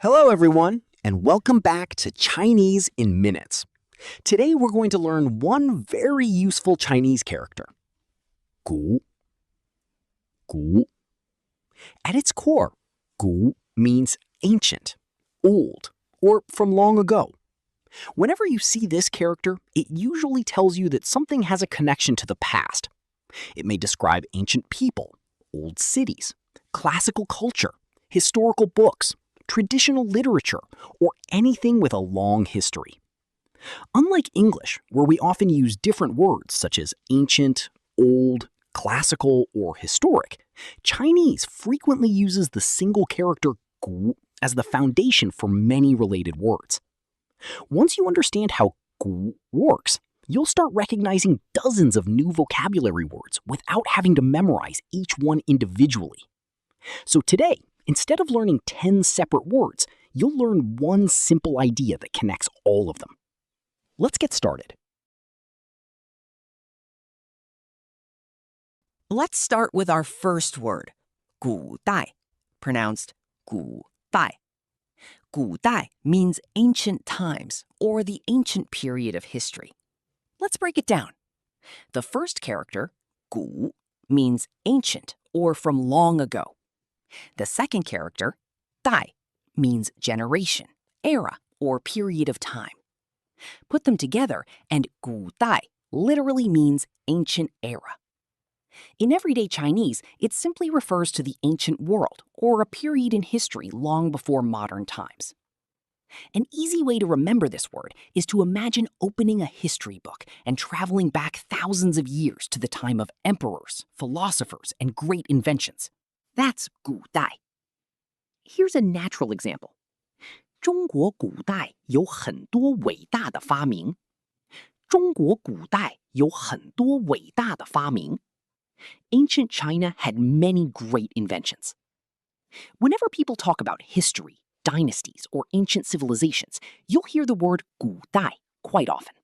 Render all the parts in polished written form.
Hello, everyone, and welcome back to Chinese in Minutes. Today, we're going to learn one very useful Chinese character, gu. Gu. At its core, gu means ancient, old, or from long ago. Whenever you see this character, it usually tells you that something has a connection to the past. It may describe ancient people, old cities, classical culture, historical books, traditional literature, or anything with a long history. Unlike English, where we often use different words such as ancient, old, classical, or historic, Chinese frequently uses the single character gu as the foundation for many related words. Once you understand how gu works, you'll start recognizing dozens of new vocabulary words without having to memorize each one individually. So today, instead of learning 10 separate words, you'll learn one simple idea that connects all of them. Let's get started. Let's start with our first word, 古代, pronounced 古代. 古代 means ancient times or the ancient period of history. Let's break it down. The first character, 古, means ancient or from long ago. The second character, 代, means generation, era, or period of time. Put them together, and 古代 literally means ancient era. In everyday Chinese, it simply refers to the ancient world or a period in history long before modern times. An easy way to remember this word is to imagine opening a history book and traveling back thousands of years to the time of emperors, philosophers, and great inventions. That's 古代. Here's a natural example. 中国古代有很多伟大的发明。中国古代有很多伟大的发明。Ancient China had many great inventions. Whenever people talk about history, dynasties, or ancient civilizations, you'll hear the word 古代 quite often.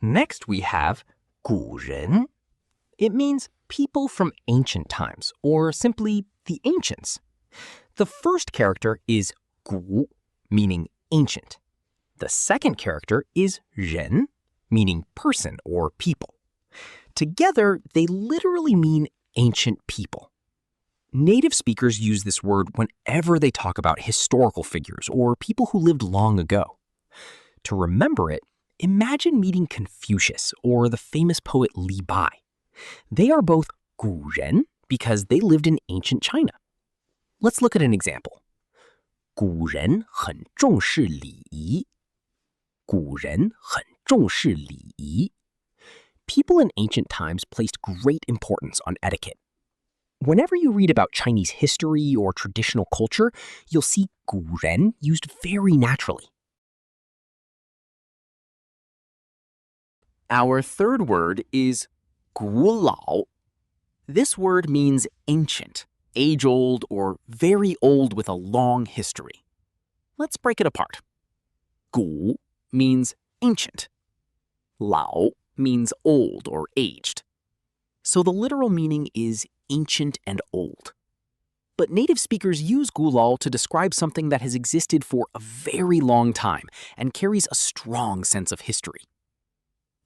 Next we have 古人. It means people from ancient times, or simply the ancients. The first character is 古, meaning ancient. The second character is 人, meaning person or people. Together, they literally mean ancient people. Native speakers use this word whenever they talk about historical figures or people who lived long ago. To remember it, imagine meeting Confucius or the famous poet Li Bai. They are both 古人 because they lived in ancient China. Let's look at an example. 古人很重视礼仪。古人很重视礼仪。People in ancient times placed great importance on etiquette. Whenever you read about Chinese history or traditional culture, you'll see 古人 used very naturally. Our third word is 古老. This word means ancient, age-old, or very old with a long history. Let's break it apart. 古 means ancient. 老 means old or aged. So the literal meaning is ancient and old. But native speakers use gulal to describe something that has existed for a very long time and carries a strong sense of history.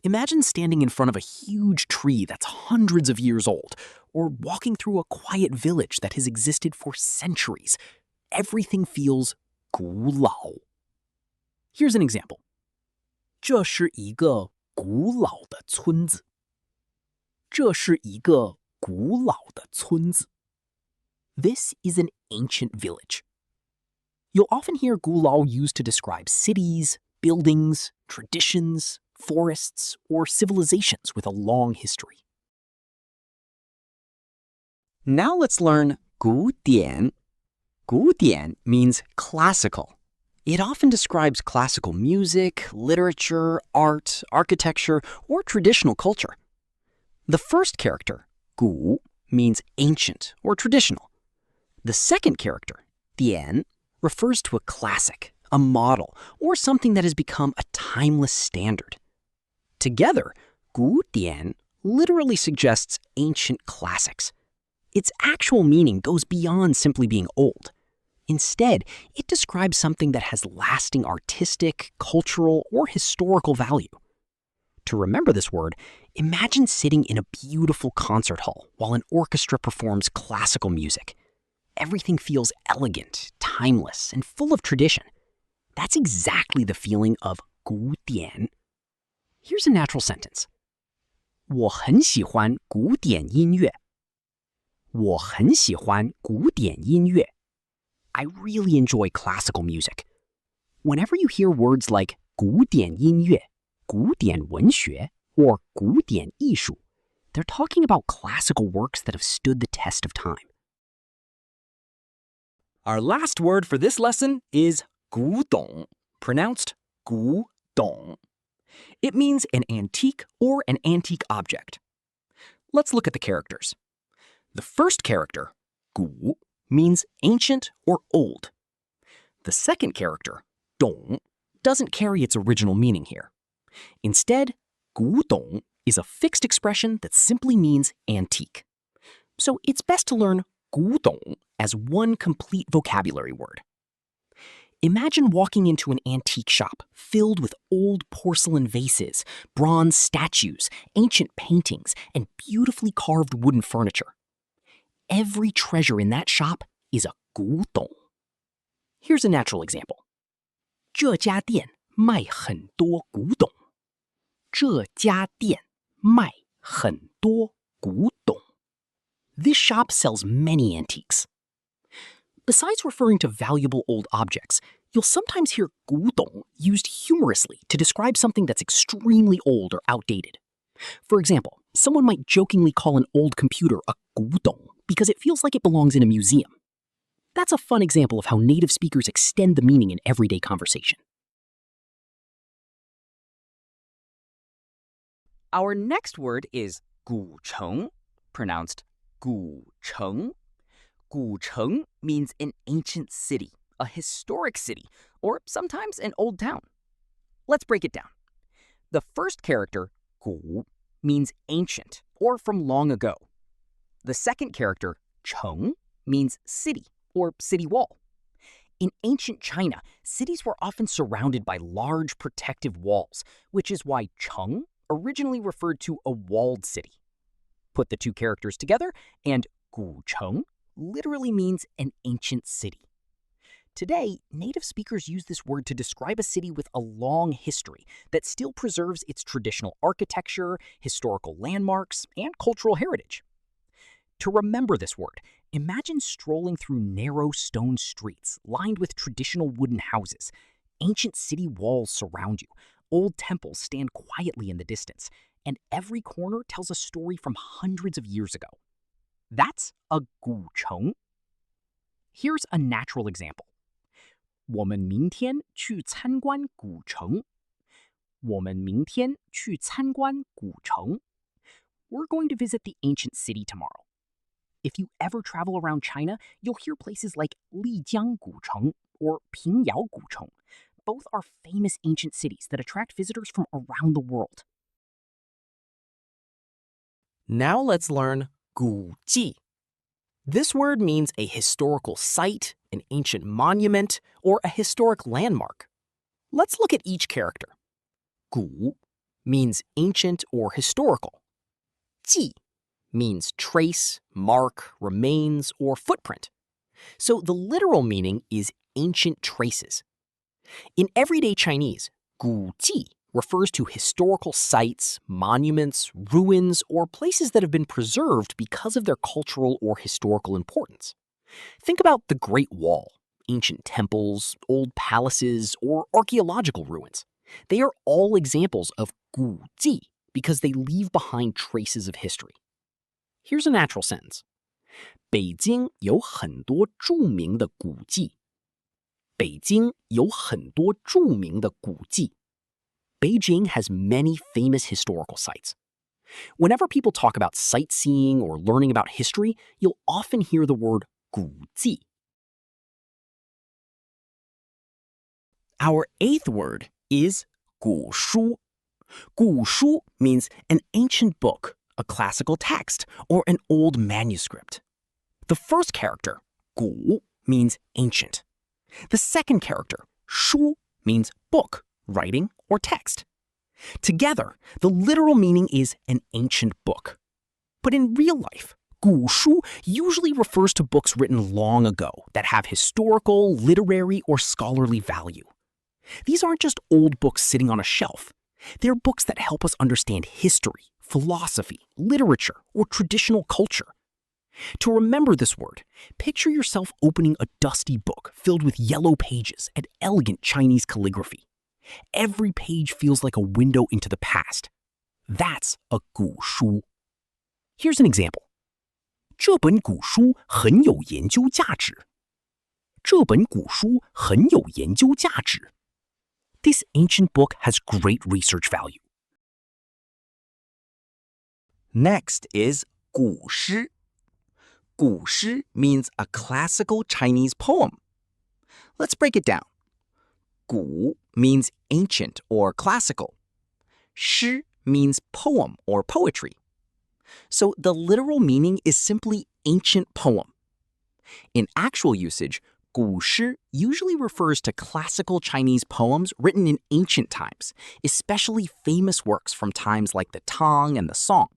Imagine standing in front of a huge tree that's hundreds of years old, or walking through a quiet village that has existed for centuries. Everything feels 古老. Here's an example. 这是一个古老的村子。这是一个古老的村子。This is an ancient village. You'll often hear gulal used to describe cities, buildings, traditions, forests, or civilizations with a long history. Now let's learn 古典. 古典 means classical. It often describes classical music, literature, art, architecture, or traditional culture. The first character, 古, means ancient or traditional. The second character, 典, refers to a classic, a model, or something that has become a timeless standard. Together, 古典 literally suggests ancient classics. Its actual meaning goes beyond simply being old. Instead, it describes something that has lasting artistic, cultural, or historical value. To remember this word, imagine sitting in a beautiful concert hall while an orchestra performs classical music. Everything feels elegant, timeless, and full of tradition. That's exactly the feeling of 古典. Here's a natural sentence. 我很喜欢古典音乐. 我很喜欢古典音乐. I really enjoy classical music. Whenever you hear words like 古典音乐, 古典文学, or 古典艺术, they're talking about classical works that have stood the test of time. Our last word for this lesson is 古董, pronounced 古董. It means an antique or an antique object. Let's look at the characters. The first character, 古, means ancient or old. The second character, 董, doesn't carry its original meaning here. Instead, 古董 is a fixed expression that simply means antique. So it's best to learn 古董 as one complete vocabulary word. Imagine walking into an antique shop filled with old porcelain vases, bronze statues, ancient paintings, and beautifully carved wooden furniture. Every treasure in that shop is a 古董. Here's a natural example. 这家店卖很多古董. 这家店卖很多古董. This shop sells many antiques. Besides referring to valuable old objects, you'll sometimes hear 古董 used humorously to describe something that's extremely old or outdated. For example, someone might jokingly call an old computer a 古董because it feels like it belongs in a museum. That's a fun example of how native speakers extend the meaning in everyday conversation. Our next word is 古城, pronounced 古城. 古城 means an ancient city, a historic city, or sometimes an old town. Let's break it down. The first character, 古, means ancient or from long ago. The second character, 城, means city or city wall. In ancient China, cities were often surrounded by large protective walls, which is why 城 originally referred to a walled city. Put the two characters together, and 古城 literally means an ancient city. Today, native speakers use this word to describe a city with a long history that still preserves its traditional architecture, historical landmarks, and cultural heritage. To remember this word, imagine strolling through narrow stone streets lined with traditional wooden houses. Ancient city walls surround you. Old temples stand quietly in the distance, and every corner tells a story from hundreds of years ago. That's a 古城. Here's a natural example. 我们明天去参观古城. 我们明天去参观古城. We're going to visit the ancient city tomorrow. If you ever travel around China, you'll hear places like Lijiang Gucheng or Pingyao Gucheng. Both are famous ancient cities that attract visitors from around the world. Now let's learn 古迹. This word means a historical site, an ancient monument, or a historic landmark. Let's look at each character. 古 means ancient or historical. 迹 means trace, mark, remains, or footprint. So the literal meaning is ancient traces. In everyday Chinese, 古迹 refers to historical sites, monuments, ruins, or places that have been preserved because of their cultural or historical importance. Think about the Great Wall, ancient temples, old palaces, or archaeological ruins. They are all examples of 古迹 because they leave behind traces of history. Here's a natural sentence. 北京有很多著名的古迹. 北京有很多著名的古迹. Beijing has many famous historical sites. Whenever people talk about sightseeing or learning about history, you'll often hear the word 古迹. Our eighth word is 古书. 古书 means an ancient book, a classical text, or an old manuscript. The first character, 古, means ancient. The second character, 书, means book, writing, or text. Together, the literal meaning is an ancient book. But in real life, 古书 usually refers to books written long ago that have historical, literary, or scholarly value. These aren't just old books sitting on a shelf. They're books that help us understand history, philosophy, literature, or traditional culture. To remember this word, picture yourself opening a dusty book filled with yellow pages and elegant Chinese calligraphy. Every page feels like a window into the past. That's a 古书. Here's an example. 这本古书很有研究价值。这本古书很有研究价值。This ancient book has great research value. Next is 古诗. 古诗 means a classical Chinese poem. Let's break it down. 古 means ancient or classical. 诗 means poem or poetry. So the literal meaning is simply ancient poem. In actual usage, 古诗 usually refers to classical Chinese poems written in ancient times, especially famous works from times like the Tang and the Song.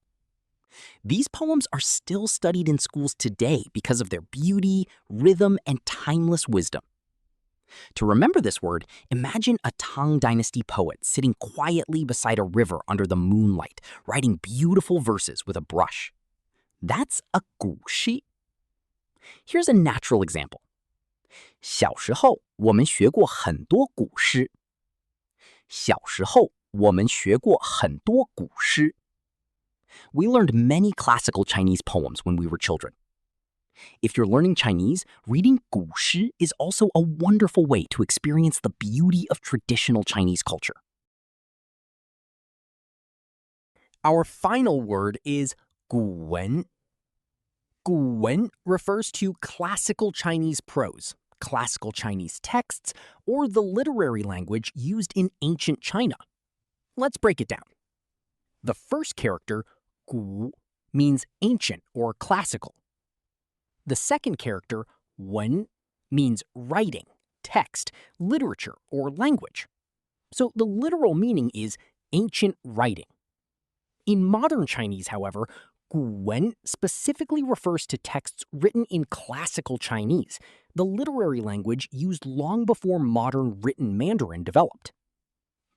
These poems are still studied in schools today because of their beauty, rhythm, and timeless wisdom. To remember this word, imagine a Tang Dynasty poet sitting quietly beside a river under the moonlight, writing beautiful verses with a brush. That's a 古诗. Here's a natural example. 小时候我们学过很多古诗。小时候我们学过很多古诗。We learned many classical Chinese poems when we were children. If you're learning Chinese, reading 古诗 is also a wonderful way to experience the beauty of traditional Chinese culture. Our final word is 古文. 古文 refers to classical Chinese prose, classical Chinese texts, or the literary language used in ancient China. Let's break it down. The first character, 古, means ancient or classical. The second character, 文, means writing, text, literature, or language. So the literal meaning is ancient writing. In modern Chinese, however, 古文 specifically refers to texts written in classical Chinese, the literary language used long before modern written Mandarin developed.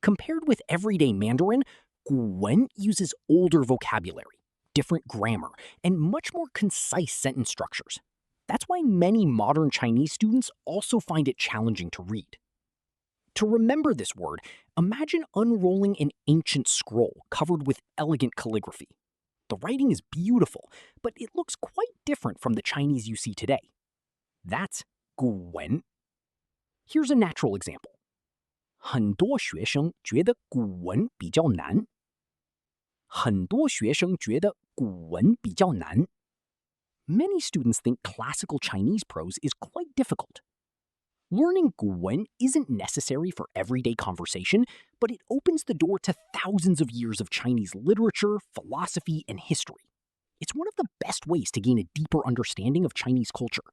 Compared with everyday Mandarin, 古文 uses older vocabulary, different grammar, and much more concise sentence structures. That's why many modern Chinese students also find it challenging to read. To remember this word, imagine unrolling an ancient scroll covered with elegant calligraphy. The writing is beautiful, but it looks quite different from the Chinese you see today. That's 古文. Here's a natural example. 很多学生觉得古文比较难。很多学生觉得古文比较难。Many students think classical Chinese prose is quite difficult. Learning 古文 isn't necessary for everyday conversation, but it opens the door to thousands of years of Chinese literature, philosophy, and history. It's one of the best ways to gain a deeper understanding of Chinese culture.